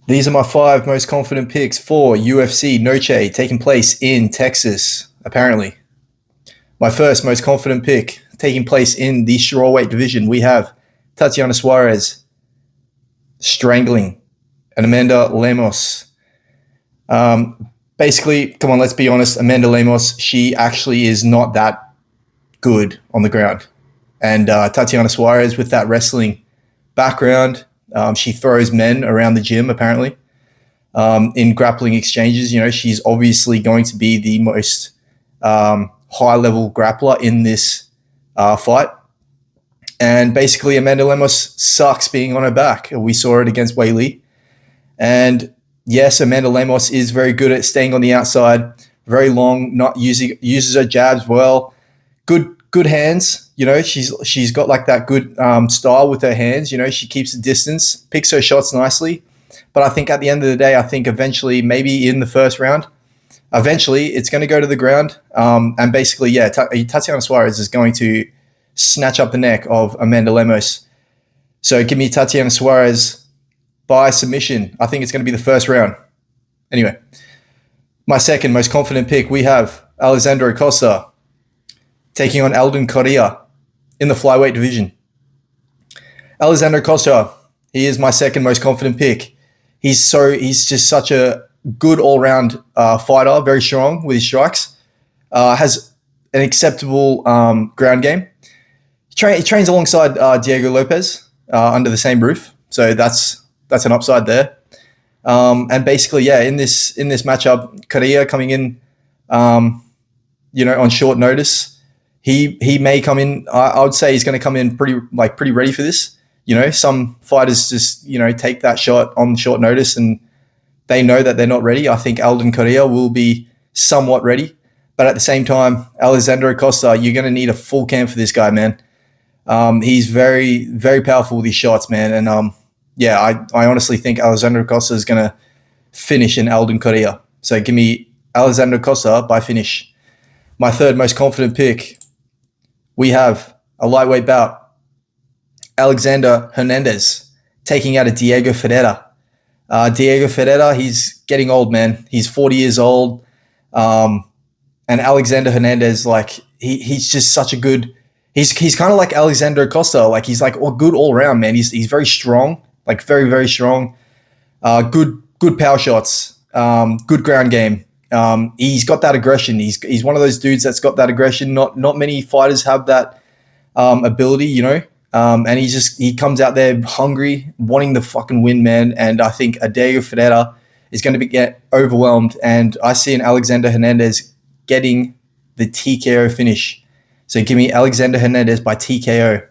These are my five most confident picks for UFC Noche taking place in Texas, apparently. My first most confident pick taking place in the strawweight division, we have Tatiana Suarez strangling and Amanda Lemos. Basically, come on, let's be honest. Amanda Lemos, she actually is not that good on the ground. And Tatiana Suarez, with that wrestling background, she throws men around the gym, apparently, in grappling exchanges. You know, she's obviously going to be the most high-level grappler in this fight. And basically, Amanda Lemos sucks being on her back. We saw it against Wei Li. And yes, Amanda Lemos is very good at staying on the outside, very long, uses her jabs well. Good hands. You know, she's got like that good style with her hands. You know, she keeps the distance, picks her shots nicely. But I think at the end of the day, I think eventually, maybe in the first round, eventually it's going to go to the ground. And basically, yeah, Tatiana Suarez is going to snatch up the neck of Amanda Lemos. So give me Tatiana Suarez by submission. I think it's going to be the first round. Anyway, my second most confident pick, we have Alexandre Costa taking on Alden Correa in the flyweight division. Alexandre Costa, he is my second most confident pick. He's just such a good all-round fighter, very strong with his strikes, has an acceptable ground game. He trains alongside Diego Lopes under the same roof, so that's an upside there. And basically, yeah, in this matchup, Correa coming in, on short notice, he may come in. I would say he's going to come in pretty ready for this. You know, some fighters just take that shot on short notice and they know that they're not ready. I think Alden Correa will be somewhat ready, but at the same time, Alexandre Costa, you're going to need a full camp for this guy, man. He's very, very powerful with his shots, man. And I honestly think Alexandre Costa is going to finish in Alden Correa. So give me Alexandre Costa by finish. My third most confident pick, we have a lightweight bout. Alexander Hernandez taking out a Diego Ferreira. Diego Ferreira, he's getting old, man. He's 40 years old. And Alexander Hernandez, like, he's just such a good... He's kind of like Alexandre Costa. Like, he's like good all around, man. He's very strong, like very, very strong. Good power shots. Good ground game. He's got that aggression. He's one of those dudes that's got that aggression. Not many fighters have that ability, you know. And he comes out there hungry, wanting the fucking win, man. And I think Diego Ferreira is going to get overwhelmed. And I see an Alexander Hernandez getting the TKO finish. So give me Alexander Hernandez by TKO.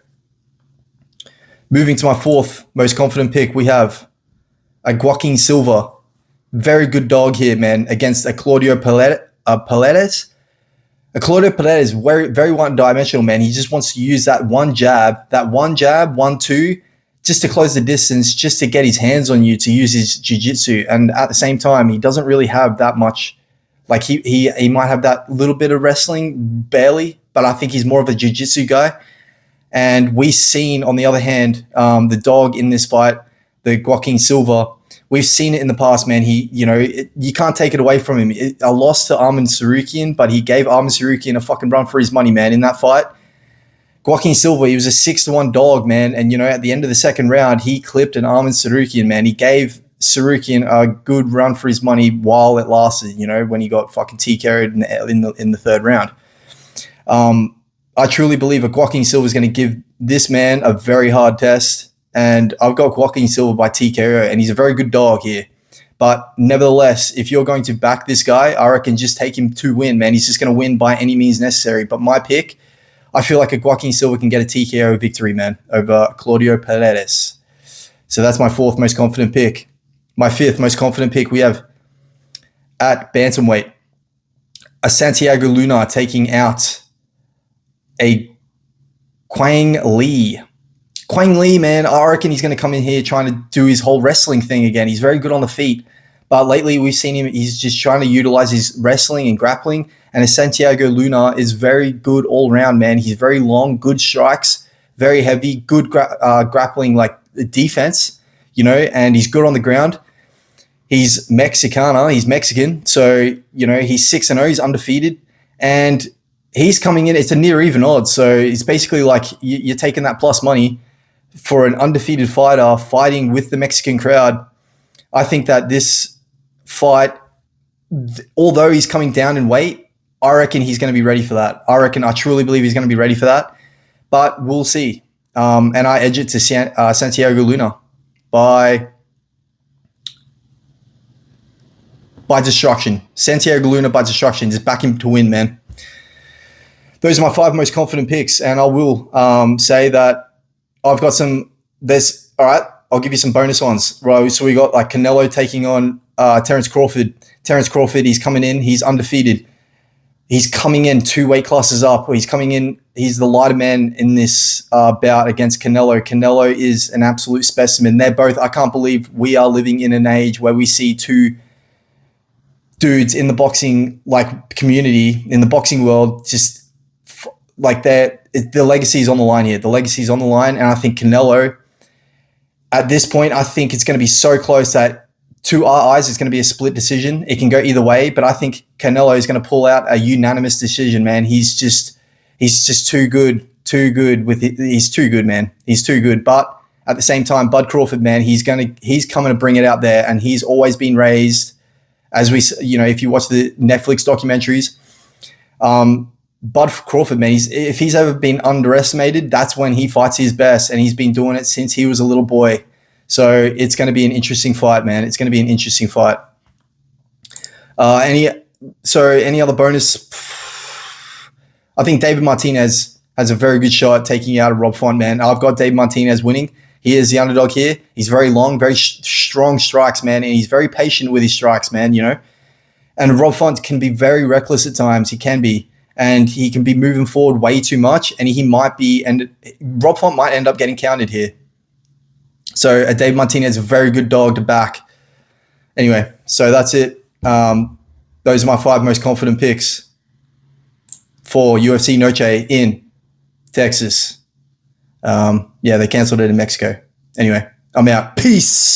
Moving to my fourth most confident pick, we have a Joaquin Silva. Very good dog here, man, against a Claudio Paredes. Claudio Paredes is very, very one-dimensional, man. He just wants to use that one jab, 1-2, just to close the distance, just to get his hands on you, to use his jiu-jitsu. And at the same time, he doesn't really have that much. Like, he might have that little bit of wrestling, barely, but I think he's more of a jiu-jitsu guy. And we've seen, on the other hand, the dog in this fight, the Joaquin Silva, we've seen it in the past, man. You can't take it away from him. A loss to Arman Sarukian, but he gave Arman Sarukian a fucking run for his money, man, in that fight. Joaquin Silva, he was a 6-1 dog, man. And, at the end of the second round, he clipped an Arman Sarukian, man. He gave Sarukian a good run for his money while it lasted, when he got fucking TKO'd in the third round. I truly believe a Joaquin Silva is going to give this man a very hard test. And I've got Joaquin Silva by TKO, and he's a very good dog here. But nevertheless, if you're going to back this guy, I reckon just take him to win, man. He's just going to win by any means necessary. But my pick, I feel like a Joaquin Silva can get a TKO victory, man, over Claudio Paredes. So that's my fourth most confident pick. My fifth most confident pick, we have at bantamweight, a Santiago Luna taking out a Quang Lee. Quang Lee, man, I reckon he's going to come in here trying to do his whole wrestling thing again. He's very good on the feet. But lately we've seen him, he's just trying to utilize his wrestling and grappling. And Santiago Luna is very good all around, man. He's very long, good strikes, very heavy, good grappling, like defense, and he's good on the ground. He's Mexicana. He's Mexican. So, he's 6-0. He's undefeated. And he's coming in. It's a near even odds. So it's basically like you're taking that plus money for an undefeated fighter fighting with the Mexican crowd. I think that this fight, although he's coming down in weight, I reckon he's going to be ready for that. I truly believe he's going to be ready for that. But we'll see. And I edge it to Santiago Luna by destruction. Santiago Luna by destruction. Just back him to win, man. Those are my 5 most confident picks. And I will say that I've got some – all right, I'll give you some bonus ones. Right, so we got like Canelo taking on Terence Crawford. Terence Crawford, he's coming in. He's undefeated. He's coming in 2 weight classes up. He's coming in. He's the lighter man in this bout against Canelo. Canelo is an absolute specimen. They're both – I can't believe we are living in an age where we see 2 dudes in the boxing community, in the boxing world, just the legacy is on the line here. The legacy is on the line. And I think Canelo, at this point, I think it's going to be so close that to our eyes, it's going to be a split decision. It can go either way, but I think Canelo is going to pull out a unanimous decision, man. He's just too good with it. He's too good, man. He's too good. But at the same time, Bud Crawford, man, he's coming to bring it out there, and he's always been raised, as we, if you watch the Netflix documentaries, Bud Crawford, man, if he's ever been underestimated, that's when he fights his best, and he's been doing it since he was a little boy. So it's going to be an interesting fight, man. It's going to be an interesting fight. Any other bonus? I think David Martinez has a very good shot taking out a Rob Font, man. I've got David Martinez winning. He is the underdog here. He's very long, very strong strikes, man, and he's very patient with his strikes, man, And Rob Font can be very reckless at times. He can be. And he can be moving forward way too much, and Rob Font might end up getting counted here. So Dave Martinez, a very good dog to back. Anyway, so that's it. Those are my 5 most confident picks for UFC Noche in Texas. They canceled it in Mexico. Anyway, I'm out. Peace.